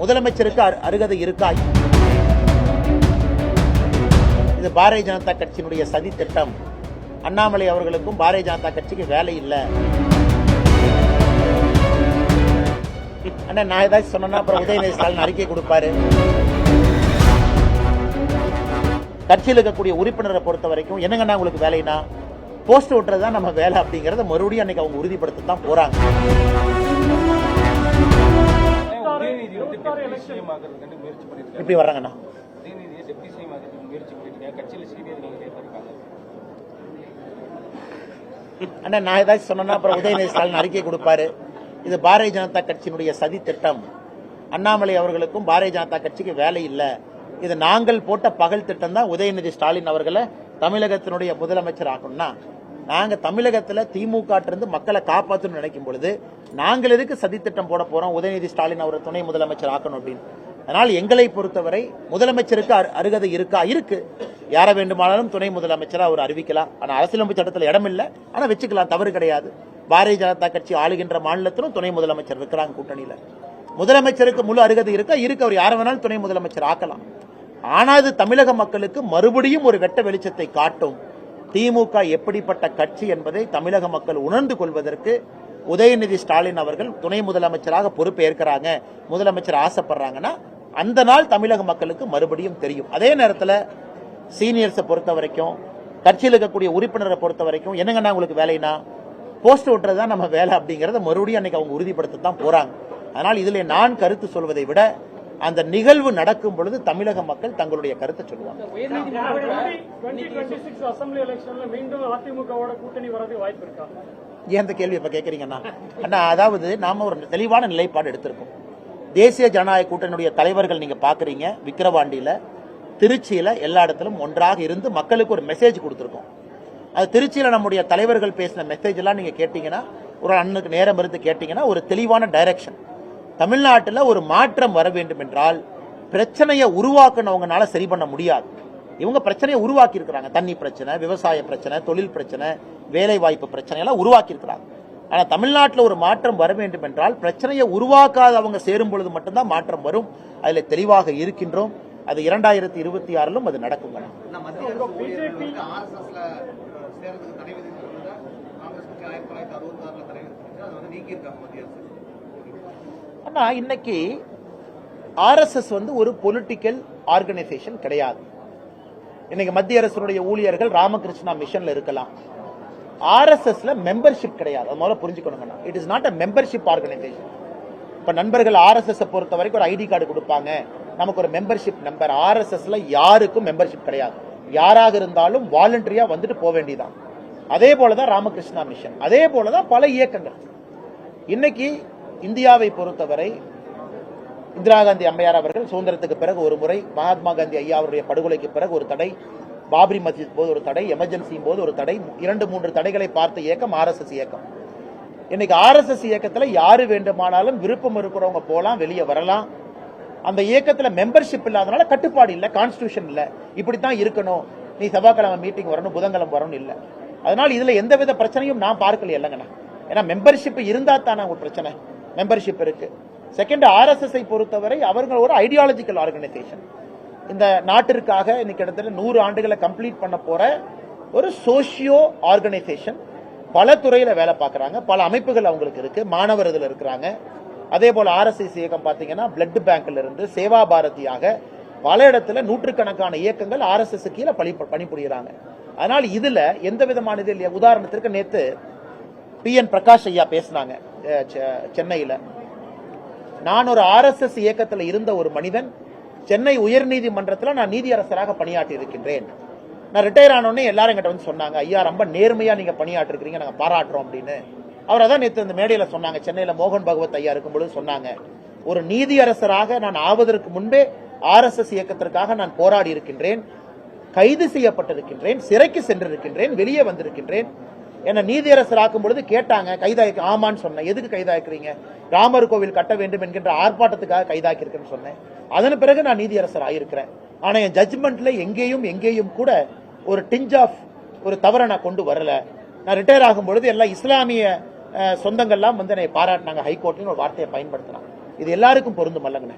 முதலமைச்சருக்கு அருகதை இருக்கா? இது பாரதிய ஜனதா கட்சியினுடைய சதி திட்டம். அண்ணாமலை அவர்களுக்கும் பாரதிய ஜனதா கட்சிக்கு வேலை இல்லை. அண்ணா நான் ஏதாச்சும் சொன்னா அப்புறம் உதயநிதி ஸ்டாலின் அறிக்கை கொடுப்பாரு. கட்சியில் இருக்கக்கூடிய உறுப்பினரை பொறுத்த வரைக்கும் என்னங்கண்ணா உங்களுக்கு வேலைனா போஸ்ட் ஓட்டுறது தான் நம்ம வேலை அப்படிங்கறத மறுபடியும் அன்னைக்கு அவங்க உறுதிப்படுத்த தான் போறாங்க. இப்படி வர்றாங்கண்ணா அண்ணா நான் ஏதாச்சும் சொன்னா அப்புறம் உதயநிதி ஸ்டாலின் அறிக்கை கொடுப்பாரு. இது பாரதிய ஜனதா கட்சியினுடைய சதி திட்டம். அண்ணாமலை அவர்களுக்கும் பாரதிய ஜனதா கட்சிக்கு வேலை இல்லை. இது நாங்கள் போட்ட பகல் திட்டம் தான் உதயநிதி ஸ்டாலின் அவர்களை தமிழகத்தினுடைய முதலமைச்சர் ஆகணும்னா நாங்க தமிழகத்துல திமுக இருந்து மக்களை காப்பாற்றணும்னு நினைக்கும் பொழுது நாங்கள் எதுக்கு சதி திட்டம் போட போறோம் உதயநிதி ஸ்டாலின் அவரை துணை முதலமைச்சர் ஆக்கணும் அப்படின்னு. அதனால் எங்களை பொறுத்தவரை முதலமைச்சருக்கு அருகதை இருக்கா? இருக்கு. யாரை வேண்டுமானாலும் துணை முதலமைச்சரா அவர் அறிவிக்கலாம். ஆனா அரசியலமைப்பு சட்டத்தில் இடம் இல்லை. ஆனா வச்சுக்கலாம், தவறு கிடையாது. பாரதிய ஜனதா கட்சி ஆளுகின்ற மாநிலத்திலும் துணை முதலமைச்சர் இருக்கிறாங்க கூட்டணியில. முதலமைச்சருக்கு முழு அருகதை இருக்கா? இருக்கு. அவர் யாரை வேணாலும் துணை முதலமைச்சர் ஆக்கலாம். ஆனா அது தமிழக மக்களுக்கு மறுபடியும் ஒரு வெட்ட வெளிச்சத்தை காட்டும். திமுக எப்படிப்பட்ட கட்சி என்பதை தமிழக மக்கள் உணர்ந்து கொள்வதற்கு உதயநிதி ஸ்டாலின் அவர்கள் துணை முதலமைச்சராக பொறுப்பேற்கிறாங்க, முதலமைச்சர் ஆசைப்படுறாங்கன்னா அந்த நாள் தமிழக மக்களுக்கு மறுபடியும் தெரியும். அதே நேரத்தில் சீனியர்ஸை பொறுத்த வரைக்கும் கட்சியில் இருக்கக்கூடிய உறுப்பினரை பொறுத்த வரைக்கும் என்னங்கண்ணா உங்களுக்கு வேலைனா போஸ்ட் ஓட்டுறது தான் நம்ம வேலை அப்படிங்கறத மறுபடியும் அன்னைக்கு அவங்க உறுதிப்படுத்த தான் போறாங்க. அதனால் இதில் நான் கருத்து சொல்வதை விட அந்த நிகழ்வு நடக்கும் பொழுது தமிழக மக்கள் தங்களுடைய கருத்தை சொல்லுவாங்க. ஏன் கேள்வி இப்ப கேட்கறீங்கன்னா அண்ணா, அதாவது நாம ஒரு தெளிவான நிலைப்பாடு எடுத்திருக்கோம். தேசிய ஜனநாயக கூட்டணியுடைய தலைவர்கள் நீங்க பாக்குறீங்க, விக்கிரவாண்டியில, திருச்சியில, எல்லா இடத்திலும் ஒன்றாக இருந்து மக்களுக்கு ஒரு மெசேஜ் கொடுத்திருக்கோம். அது திருச்சியில நம்முடைய தலைவர்கள் பேசின மெசேஜ் எல்லாம் நீங்க கேட்டீங்கன்னா, ஒரு அண்ணனுக்கு நேரம் இருந்து கேட்டீங்கன்னா ஒரு தெளிவான டைரக்ஷன். தமிழ்நாட்டில் ஒரு மாற்றம் வர வேண்டும் என்றால் பிரச்சனையை உருவாக்குனவங்கனால சரி பண்ண முடியாது. இவங்க பிரச்சனையை உருவாக்கி இருக்கிறாங்க. தண்ணி பிரச்சனை, விவசாய பிரச்சனை, தொழில் பிரச்சனை, வேலை வாய்ப்பு பிரச்சனை எல்லாம் உருவாக்கி இருக்கிறாங்க. ஆனா தமிழ்நாட்டில் ஒரு மாற்றம் வர வேண்டும் என்றால் பிரச்சனையை உருவாக்காதவங்க சேரும் பொழுது மட்டும்தான் மாற்றம் வரும். அதுல தெளிவாக இருக்கின்றோம். அது 2026 அது நடக்கும். ஆனா இன்னைக்கு RSS ஒரு பொலிட்டிக்கல் ஆர்கனைசேஷன் கிடையாது. இன்னைக்கு மத்திய அரசுடைய ஊழியர்கள் ராமகிருஷ்ணா மிஷன்ல இருக்கலாம். RSSல மெம்பர்ஷிப் கிடையாது. அது முதல்ல புரிஞ்சுக்கணும். It is not a membership organisation. இப்ப நண்பர்கள் RSS பொறுத்த வரைக்கும் ஒரு ஐடி கார்டு கொடுப்பாங்க, நமக்கு ஒரு மெம்பர்ஷிப் நம்பர். RSSல யாருக்கும் மெம்பர்ஷிப் கிடையாது. யாராக இருந்தாலும் வாலண்டரியா வந்துட்டு போக வேண்டியதான். அதே போலதான் ராமகிருஷ்ணா மிஷன், அதே போலதான் பல இயக்கங்கள். இன்னைக்கு இந்தியாவை பொறுத்தவரை இந்திரா காந்தி அம்மையார் அவர்கள் சுதந்திரத்துக்கு பிறகு ஒரு முறை, மகாத்மா காந்தி ஐயா அவருடைய படுகொலைக்கு பிறகு ஒரு தடை, பாபரி மஸ்ஜித் போது ஒரு தடை, எமர்ஜென்சி போது ஒரு தடை, 2-3 தடைகளை பார்த்த இயக்கம் RSS இயக்கம். இன்னைக்கு RSS இயக்கத்தில் யாரு வேண்டுமானாலும் விருப்பம் இருக்கிறவங்க போலாம், வெளியே வரலாம். அந்த இயக்கத்தில் மெம்பர்ஷிப் இல்லாதனால கட்டுப்பாடு இல்லை, கான்ஸ்டிடியூஷன் இல்லை, இப்படித்தான் இருக்கணும், நீ செவ்வாய்க்கிழமை மீட்டிங் வரணும், புதன்கிழமை வரணும் இல்லை. அதனால இதுல எந்தவித பிரச்சனையும் நான் பார்க்கல இல்லைங்கண்ணா. ஏன்னா மெம்பர்ஷிப் இருந்தா தானே ஒரு பிரச்சனை. மெம்பர்ஷிப் இருக்கு. செகண்ட், RSS பொறுத்தவரை அவர்கள் ஒரு ஐடியாலஜிக்கல் ஆர்கனைசேஷன். இந்த நாட்டிற்காக இன்னைக்கு கிட்டத்தட்ட 100 ஆண்டுகளை கம்ப்ளீட் பண்ண போற ஒரு சோசியோ ஆர்கனைசேஷன். பல துறையில வேலை பார்க்கறாங்க, பல அமைப்புகள் அவங்களுக்கு இருக்கு, மாணவர் இதுல இருக்கிறாங்க. அதே போல RSS இயக்கம் பாத்தீங்கன்னா பிளட் பேங்க்ல இருந்து சேவா பாரதியாக பல இடத்துல நூற்றுக்கணக்கான இயக்கங்கள் RSS கீழே பணிபுரிகிறாங்க. அதனால இதுல எந்த விதமான இது இல்லையா. உதாரணத்திற்கு நேத்து PN பிரகாஷ் ஐயா பேசினாங்க சென்னையில. நான் ஒரு RSS இயக்கத்தில் இருந்த ஒரு மனிதன், சென்னை உயர்நீதிமன்றத்தில் நான் நீதியரசராக பணியாற்றி இருக்கின்றேன். நான் ரிட்டையர் ஆனோடனே எல்லாரும் என்கிட்ட வந்து சொன்னாங்க, ஐயா ரொம்ப நேர்மையா நீங்க பணியாற்றி இருக்கீங்க, நாங்க பாராட்டுறோம் அப்படின்னு. அவர் அதான் நேற்று இந்த மேடையில சொன்னாங்க. சென்னையில மோகன் பகவத் ஐயா இருக்கும்போது சொன்னாங்க, ஒரு நீதியரசராக நான் ஆவதற்கு முன்பே RSS இயக்கத்திற்காக நான் போராடி இருக்கின்றேன், கைது செய்யப்பட்டிருக்கின்றேன், சிறைக்கு சென்றிருக்கின்றேன், வெளியே வந்திருக்கின்றேன். என்ன நீதியரசராக்கும் பொழுது கேட்டாங்க, கைதாக்கி, ஆமான்னு சொன்னேன். எதுக்கு கைதாக்கிறீங்க? ராமர் கோவில் கட்ட வேண்டும் என்கின்ற ஆர்ப்பாட்டத்துக்காக கைதாக்கி இருக்கேன்னு சொன்னேன். அதன் பிறகு நான் நீதியரசர் ஆயிருக்கிறேன். ஆனா என் ஜட்ஜ்மெண்ட்ல எங்கேயும் கூட ஒரு டிஞ்ச் ஆஃப் ஒரு தவறை நான் கொண்டு வரல. நான் ரிட்டையர் ஆகும் பொழுது எல்லாம் இஸ்லாமிய சொந்தங்கள்லாம் வந்து என்னை பாராட்டினாங்க, ஹைகோர்ட்னு ஒரு வார்த்தையை பயன்படுத்தினாங்க. இது எல்லாருக்கும் பொருந்தும் அல்லங்கண்ணே.